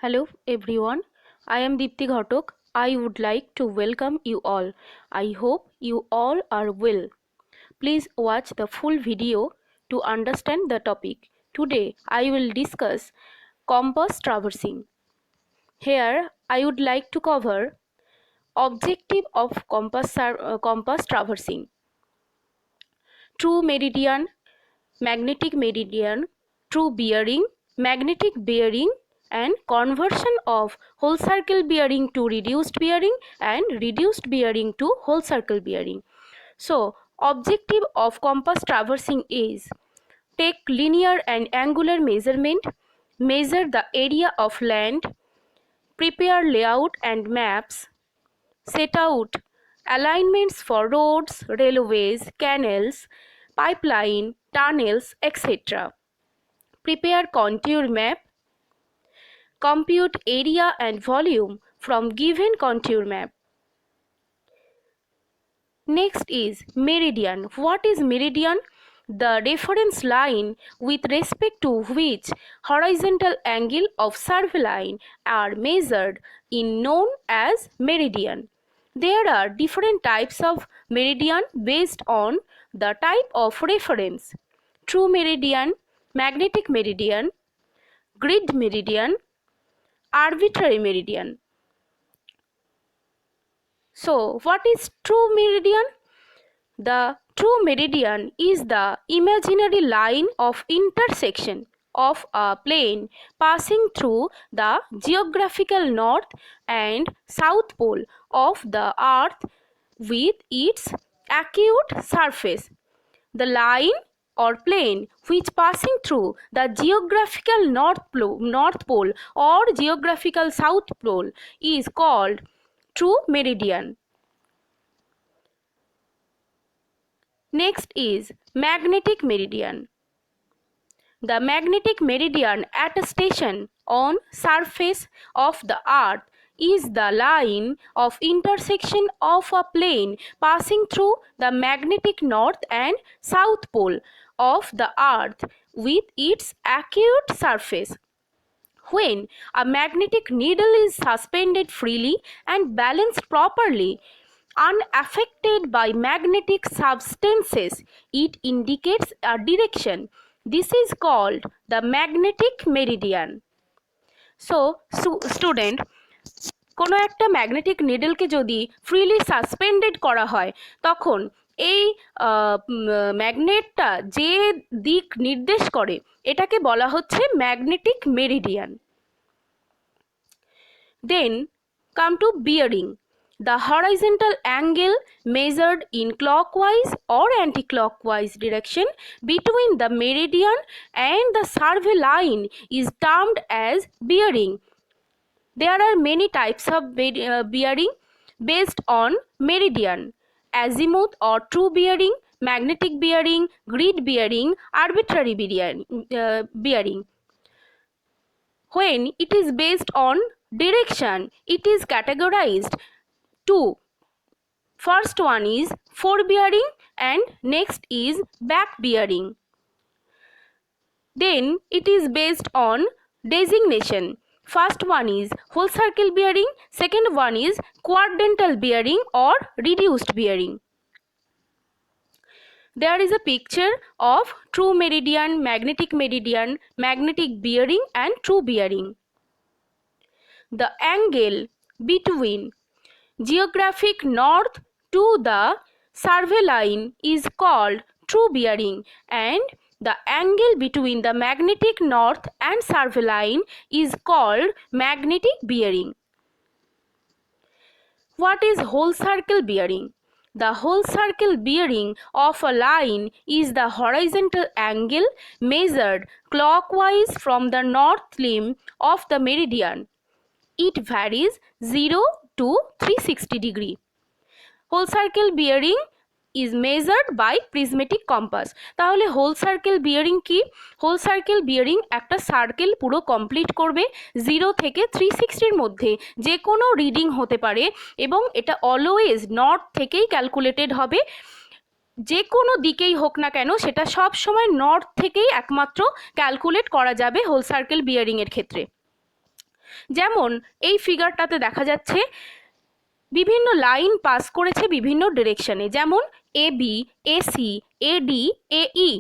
Hello everyone, I am Deepti Ghatok. I would like to welcome you all. I hope you all are well. Please watch the full video to understand the topic. Today I will discuss compass traversing. Here I would like to cover objective of compass traversing. True meridian, magnetic meridian, true bearing, magnetic bearing, and conversion of whole circle bearing to reduced bearing and reduced bearing to whole circle bearing. So, objective of compass traversing is take linear and angular measurement, measure the area of land, prepare layout and maps, set out alignments for roads, railways, canals, pipeline, tunnels, etc. Prepare contour map, compute area and volume from given contour map. Next is meridian. What is meridian? The reference line with respect to which horizontal angle of survey line are measured in known as meridian. There are different types of meridian based on the type of reference. True meridian, magnetic meridian, grid meridian, arbitrary meridian. So, what is true meridian? The true meridian is the imaginary line of intersection of a plane passing through the geographical north and south pole of the earth with its acute surface. The line or plane which passing through the geographical north pole or geographical south pole is called true meridian. Next is magnetic meridian. The magnetic meridian at a station on surface of the earth is the line of intersection of a plane passing through the magnetic north and south pole of the earth with its acute surface. When a magnetic needle is suspended freely and balanced properly, unaffected by magnetic substances, it indicates a direction. This is called the magnetic meridian. So, student, কোনো একটা magnetic নিডলকে যদি freely suspended করা হয় তখন এই ম্যাগনেটটা যে দিক নির্দেশ করে এটাকে বলা হচ্ছে magnetic meridian. Then come to bearing. The horizontal angle measured in clockwise or anti-clockwise direction between the meridian and the survey line is termed as bearing. There are many types of bearing based on meridian: azimuth or true bearing, magnetic bearing, grid bearing, arbitrary bearing. When it is based on direction, it is categorized two. First one is forebearing and next is back bearing. Then it is based on designation. First one is whole circle bearing, second one is quadrantal bearing or reduced bearing. There is a picture of true meridian, magnetic bearing and true bearing. The angle between geographic north to the survey line is called true bearing and the angle between the magnetic north and survey line is called magnetic bearing. What is whole circle bearing? The whole circle bearing of a line is the horizontal angle measured clockwise from the north limb of the meridian. It varies 0 to 360 degree. Whole circle bearing is measured by prismatic compass. তাহলে whole circle bearing কি? Whole circle bearing একটা circle পুরো complete করবে 0 থেকে 360 মধ্যে যে কোনো reading হতে পারে এবং এটা অলওয়েজ নর্থ থেকেই ক্যালকুলেটেড হবে। যে কোনো দিকেই হোক না কেন সেটা সব সময় নর্থ থেকেই একমাত্র ক্যালকুলেট করা যাবে হোল সার্কেল বিয়ারিং এর ক্ষেত্রে। যেমন এই ফিগারটাতে দেখা যাচ্ছে বিভিন্ন লাইন পাস করেছে বিভিন্ন ডিরেকশনে, যেমন A B, A C, A D, A E.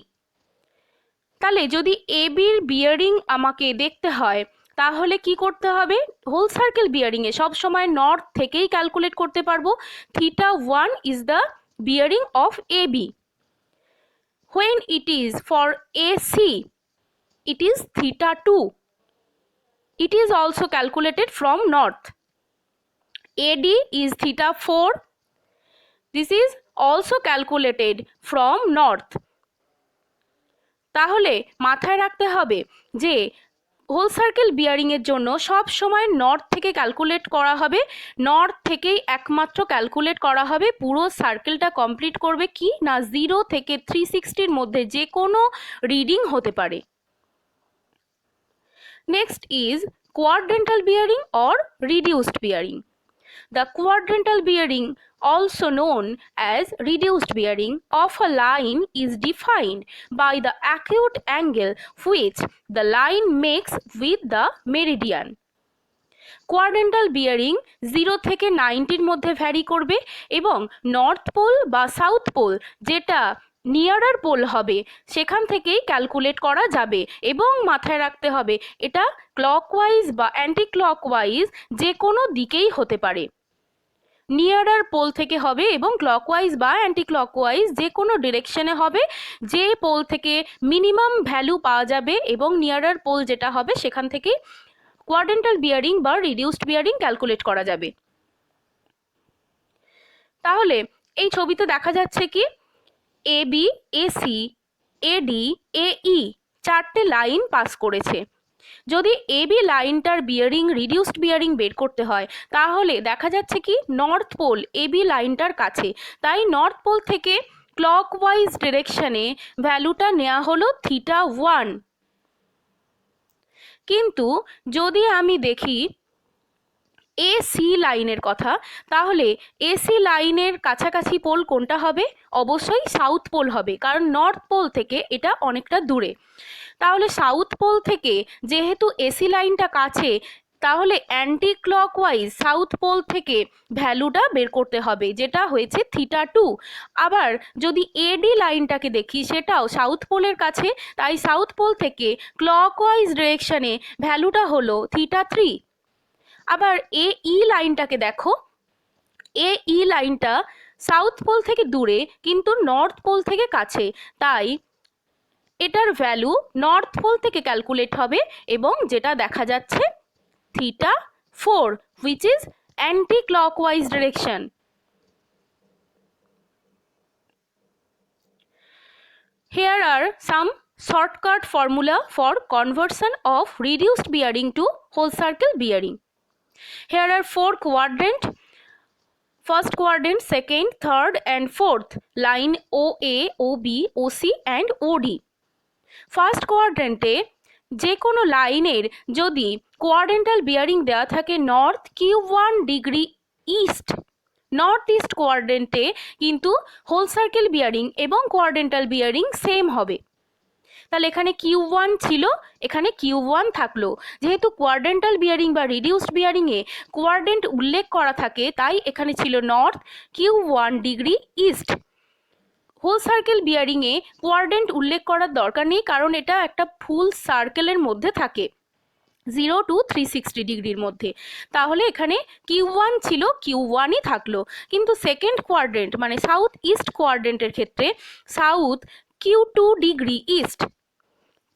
তাহলে যদি এ বির বিয়ারিং আমাকে দেখতে হয় তাহলে কি করতে হবে? হোল সার্কেল বিয়ারিংয়ে সবসময় নর্থ থেকেই ক্যালকুলেট করতে পারবো। θ1 is the bearing of A B. When it is for AC, it is θ2. It is also calculated from north. AD is θ4. This is also calculated from north. তাহলে মাথায় রাখতে হবে যে whole circle bearing এর জন্য সব সময় নর্থ থেকে ক্যালকুলেট করা হবে, নর্থ থেকেই একমাত্র ক্যালকুলেট করা হবে। পুরো সার্কেলটা কমপ্লিট করবে কি না 0 থেকে 360 মধ্যে যে কোনো রিডিং হতে পারে। Next is quadrantal bearing or reduced bearing. The quadrantal bearing, also known as reduced bearing, of a line is defined by the acute angle which the line makes with the meridian. Quadrantal bearing 0 থেকে 90 মধ্যে vary করবে এবং north pole বা south pole যেটা nearer pole হবে সেখান থেকেই calculate করা যাবে। এবং মাথায় রাখতে হবে এটা ক্লকওয়াইজ বা অ্যান্টি ক্লকওয়াইজ যে কোনো দিকেই হতে পারে। নিয়ারার পোল থেকে হবে এবং ক্লকওয়াইজ বা অ্যান্টি ক্লকওয়াইজ যে কোনো ডিরেকশনে হবে। যে পোল থেকে মিনিমাম ভ্যালু পাওয়া যাবে এবং নিয়ারার পোল যেটা হবে সেখান থেকেই কোয়াড্রেন্টাল বিয়ারিং বা রিডিউসড বিয়ারিং ক্যালকুলেট করা যাবে। তাহলে এই ছবিতে দেখা যাচ্ছে কি A B, A C, A D, A E চারটে লাইন পাস করেছে। যদি এ বি লাইনটার বিয়ারিং রিডিউসড বিয়ারিং বের করতে হয় তাহলে দেখা যাচ্ছে কি নর্থ পোল এ বি লাইনটার কাছে, তাই নর্থ পোল থেকে ক্লকওয়াইজ ডিরেকশনে ভ্যালুটা নেওয়া হলো θ1। কিন্তু যদি আমি দেখি এসি লাইনের কথা, তাহলে এসি লাইনের কাছাকাছি পোল কোনটা হবে? অবশ্যই সাউথ পোল হবে, কারণ নর্থ পোল থেকে এটা অনেকটা দূরে। তাহলে সাউথ পোল থেকে যেহেতু এসি লাইনটা কাছে, তাহলে অ্যান্টি ক্লকওয়াইজ সাউথ পোল থেকে ভ্যালুটা বের করতে হবে যেটা হয়েছে θ2। আবার যদি এডি লাইনটাকে দেখি সেটাও সাউথ পোলের কাছে, তাই সাউথ পোল থেকে ক্লকওয়াইজ ডিরেকশনে ভ্যালুটা হলো θ3। আবার এ ই লাইনটাকে দেখো, এ ই লাইনটা সাউথ পোল থেকে দূরে কিন্তু নর্থ পোল থেকে কাছে, তাই এটার ভ্যালু নর্থ পোল থেকে ক্যালকুলেট হবে এবং যেটা দেখা যাচ্ছে θ4, which is anti-clockwise direction. Here are some shortcut formula for conversion of reduced bearing to whole circle bearing. Here are 4 quadrant. First quadrant, second, third and fourth line OA, OB, OC and OD. First কোয়াড্রেন্টে যে কোনো লাইনের যদি quadrantal bearing দেওয়া থাকে north Q1 degree east, north east কোয়াড্রেন্টে কিন্তু whole circle bearing এবং কোয়াড্রেন্টাল বিয়ারিং সেম হবে। তাহলে এখানে Q1 ছিল, এখানে Q1 থাকলো। যেহেতু কোয়াড্রেন্টাল বিয়ারিং বা রিডিউসড বিয়ারিংয়ে কোয়াড্রেন্ট উল্লেখ করা থাকে, তাই এখানে ছিল north Q1 degree east. Whole circle বিয়ারিংয়ে কোয়াড্রেন্ট উল্লেখ করার দরকার নেই, কারণ এটা একটা ফুল সার্কেলের মধ্যে থাকে 0 to 360 ডিগ্রির মধ্যে। তাহলে এখানে Q1 ছিল, Q1ই থাকলো। কিন্তু সেকেন্ড কোয়াড্রেন্ট মানে সাউথ ইস্ট কোয়াড্রেন্টের ক্ষেত্রে সাউথ Q2 ডিগ্রি ইস্ট,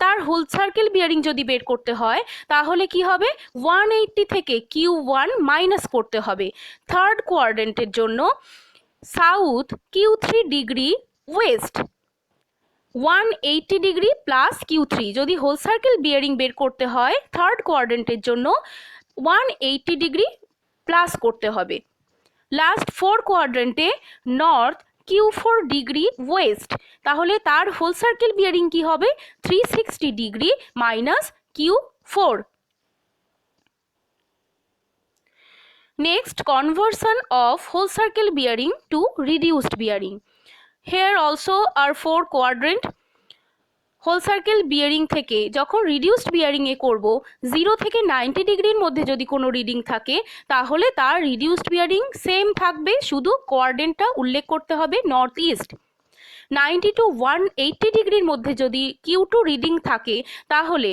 তার হোল সার্কেল বিয়ারিং যদি বের করতে হয় তাহলে কি হবে? 180 থেকে Q1 মাইনাস করতে হবে। থার্ড কোয়াড্রেন্টের জন্য south Q3 degree West, 180 degree plus Q3 যদি হোল সার্কেল বিয়ারিং বের করতে হয় থার্ড কোয়াড্রেন্টের জন্য 180 ডিগ্রি প্লাস করতে হবে। লাস্ট 4 কোয়াড্রেন্টে নর্থ Q4 ডিগ্রি ওয়েস্ট, তাহলে তার হোল সার্কেল বিয়ারিং কি হবে? 360 degree minus Q4। Next, conversion of whole circle bearing to reduced bearing. Here also are 4 quadrant. Whole circle bearing থেকে যখন রিডিউসড বিয়ারিংয়ে করব 0 থেকে 90 ডিগ্রির মধ্যে যদি কোনো রিডিং থাকে তাহলে তার রিডিউসড বিয়ারিং সেম থাকবে, শুধু কোয়াড্রেন্টটা উল্লেখ করতে হবে নর্থ ইস্ট। 90 টু 180 ডিগ্রির মধ্যে যদি Q2 রিডিং থাকে তাহলে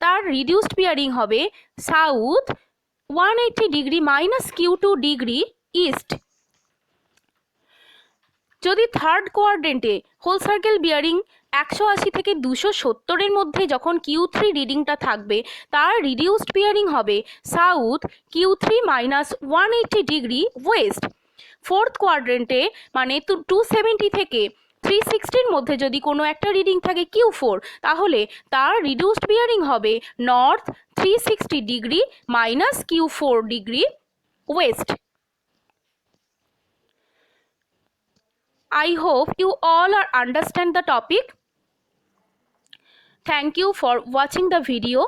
তার রিডিউসড বিয়ারিং হবে south 180 degree minus Q2 degree east. যদি থার্ড কোয়াড্রেন্টে হোল সার্কেল বিয়ারিং 180 থেকে 270-এর মধ্যে যখন Q3 রিডিংটা থাকবে তার রিডিউসড বিয়ারিং হবে south Q3 minus 180 degree west. Fourth কোয়াড্রেন্টে মানে 270 থেকে 360-র মধ্যে যদি কোনো একটা রিডিং থাকে Q4 তাহলে তার রিডিউসড বিয়ারিং হবে north 360 degree minus Q4 degree West. I hope you all are understand the topic. Thank you for watching the video.